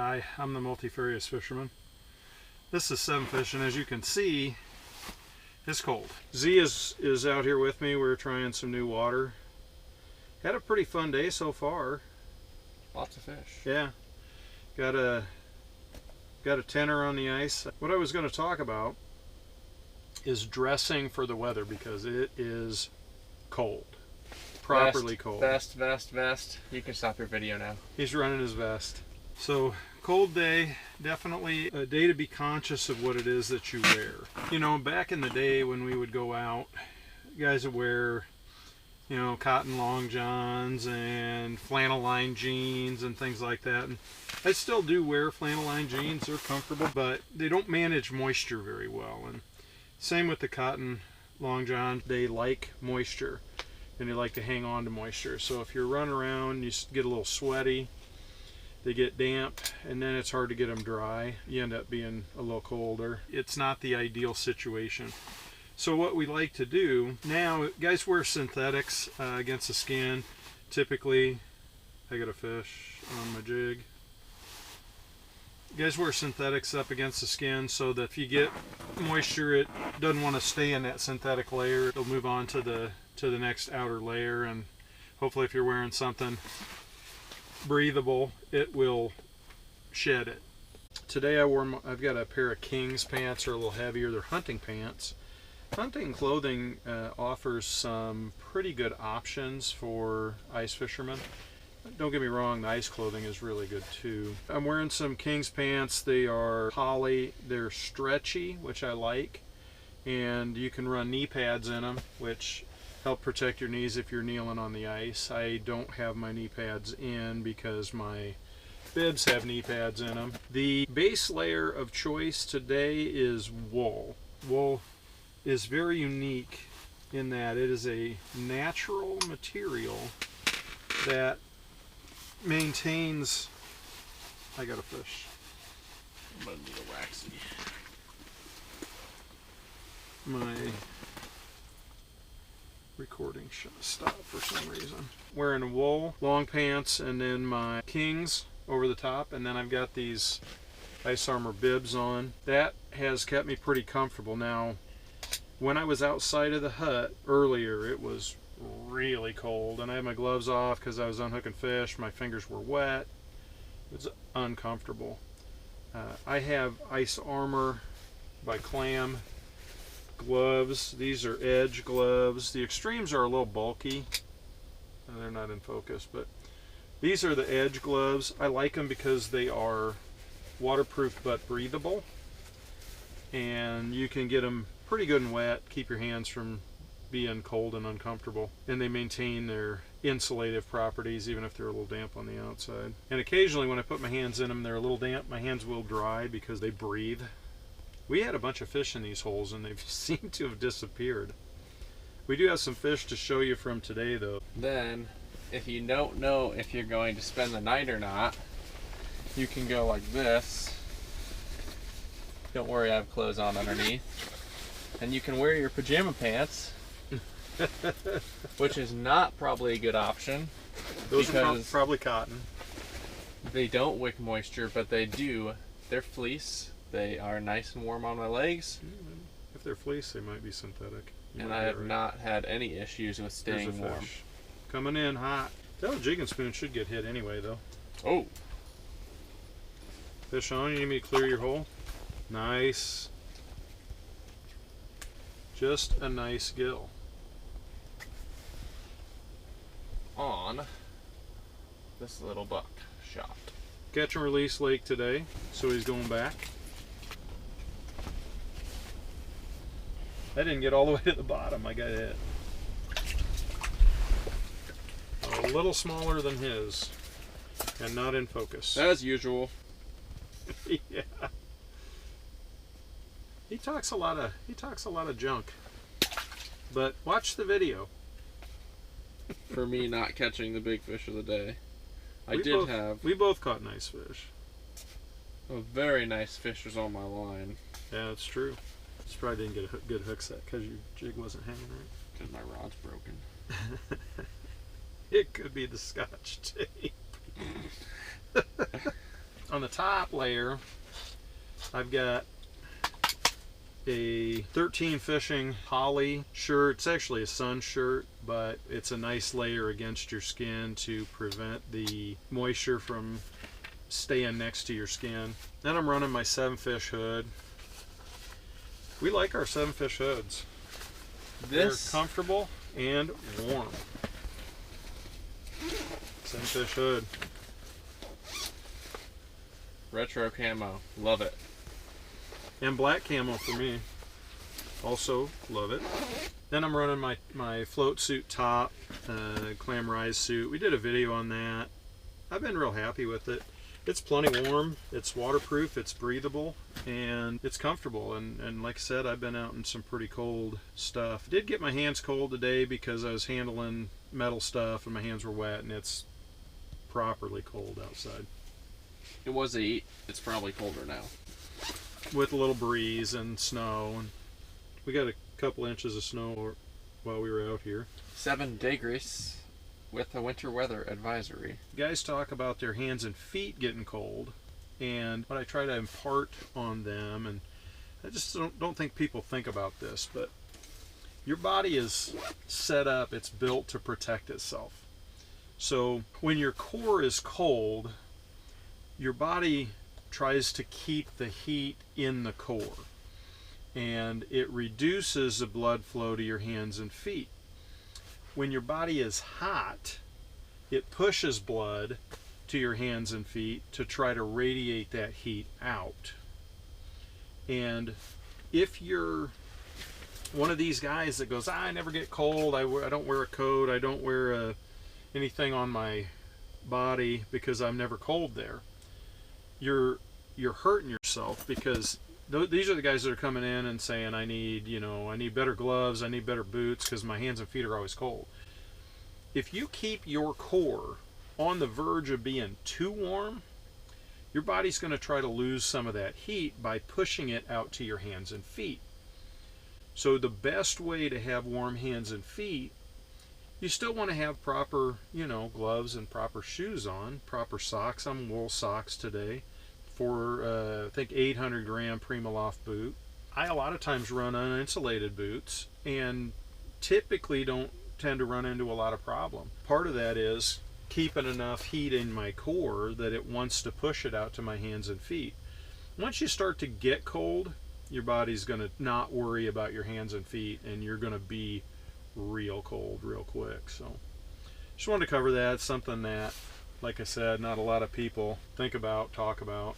Hi, I'm the Multifarious fisherman. This is 7 fishing. As you can see, it's cold. Z is out here with me. We're trying some new water. Had a pretty fun day so far. Lots of fish. Yeah. Got a tenner on the ice. What I was going to talk about is dressing for the weather because it is cold. Properly cold. Vest. You can stop your video now. He's running his vest. So, cold day, definitely a day to be conscious of what it is that you wear. You know, back in the day when we would go out, guys would wear, you know, cotton long johns and flannel lined jeans and things like that. And I still do wear flannel lined jeans. They're comfortable, but they don't manage moisture very well. And same with the cotton long john. They like moisture and they like to hang on to moisture. So if you're running around, you get a little sweaty, they get damp, and then it's hard to get them dry. You end up being a little colder. It's not the ideal situation. So what we like to do now, guys wear synthetics against the skin. Typically, I got a fish on my jig. Guys wear synthetics up against the skin so that if you get moisture, it doesn't want to stay in that synthetic layer. It'll move on to the next outer layer, and hopefully if you're wearing something breathable, it will shed it. Today I've got a pair of King's pants. They're a little heavier. They're hunting pants. Hunting clothing offers some pretty good options for ice fishermen. Don't get me wrong, the ice clothing is really good too. I'm wearing some King's pants. They are poly. They're stretchy, which I like, and you can run knee pads in them, which help protect your knees if you're kneeling on the ice. I don't have my knee pads in because my bibs have knee pads in them. The base layer of choice today is wool. Wool is very unique in that it is a natural material that maintains... I got a fish. I'm gonna need a waxy. My recording should stop for some reason. Wearing wool, long pants, and then my Kings over the top, and then I've got these Ice Armor bibs on. That has kept me pretty comfortable. Now, when I was outside of the hut earlier, it was really cold, and I had my gloves off because I was unhooking fish. My fingers were wet. It was uncomfortable. I have Ice Armor by Clam gloves. These are edge gloves. The extremes are a little bulky. They're not in focus, but these are the edge gloves. I like them because they are waterproof but breathable, and you can get them pretty good and wet, keep your hands from being cold and uncomfortable, and they maintain their insulative properties even if they're a little damp on the outside. And occasionally when I put my hands in them, they're a little damp. My hands will dry because they breathe. We had a bunch of fish in these holes and they've seemed to have disappeared. We do have some fish to show you from today though. Then, if you don't know if you're going to spend the night or not, you can go like this. Don't worry, I have clothes on underneath. And you can wear your pajama pants, which is not probably a good option. Those are probably cotton. They don't wick moisture, but they do. They're fleece. They are nice and warm on my legs. If they're fleece, they might be synthetic. And I have not had any issues with staying warm. Coming in hot. That jig and spoon should get hit anyway, though. Oh. Fish on. You need me to clear your hole? Nice. Just a nice gill. On this little buck shot. Catch and release lake today, so he's going back. I didn't get all the way to the bottom. I got hit. A little smaller than his, and not in focus. As usual. Yeah. He talks a lot of junk. But watch the video. For me not catching the big fish of the day. We both caught nice fish. A very nice fish was on my line. Yeah, that's true. Just probably didn't get a good hook set because your jig wasn't hanging right. Because my rod's broken. It could be the Scotch tape. On the top layer, I've got a 13 fishing poly shirt. It's actually a sun shirt, but it's a nice layer against your skin to prevent the moisture from staying next to your skin. Then I'm running my 7-fish hood. We like our 7-fish hoods. They're comfortable and warm. 7-fish hood. Retro camo, love it. And black camo for me. Also love it. Then I'm running my float suit top, clam rise suit. We did a video on that. I've been real happy with it. It's plenty warm, it's waterproof, it's breathable, and it's comfortable. And like I said, I've been out in some pretty cold stuff. I did get my hands cold today because I was handling metal stuff and my hands were wet, and it's properly cold outside. It was 8. It's probably colder now. With a little breeze and snow. And we got a couple inches of snow while we were out here. 7 degrees with a winter weather advisory. Guys talk about their hands and feet getting cold, and what I try to impart on them, and I just don't think people think about this, but your body is set up, it's built to protect itself. So when your core is cold, your body tries to keep the heat in the core, and it reduces the blood flow to your hands and feet. When your body is hot, it pushes blood to your hands and feet to try to radiate that heat out. And if you're one of these guys that goes, I never get cold, I don't wear a coat, I don't wear anything on my body because I'm never cold there, you're hurting yourself, because these are the guys that are coming in and saying, I need better gloves, I need better boots because my hands and feet are always cold. If you keep your core on the verge of being too warm, your body's going to try to lose some of that heat by pushing it out to your hands and feet. So the best way to have warm hands and feet, you still want to have proper, gloves and proper shoes on, proper socks. I'm wool socks today for, I think, 800 gram Primaloft boot. I a lot of times run uninsulated boots and typically don't tend to run into a lot of problem. Part of that is keeping enough heat in my core that it wants to push it out to my hands and feet. Once you start to get cold, your body's going to not worry about your hands and feet, and you're going to be real cold real quick. So just wanted to cover that. It's something that, like I said, not a lot of people think about, talk about.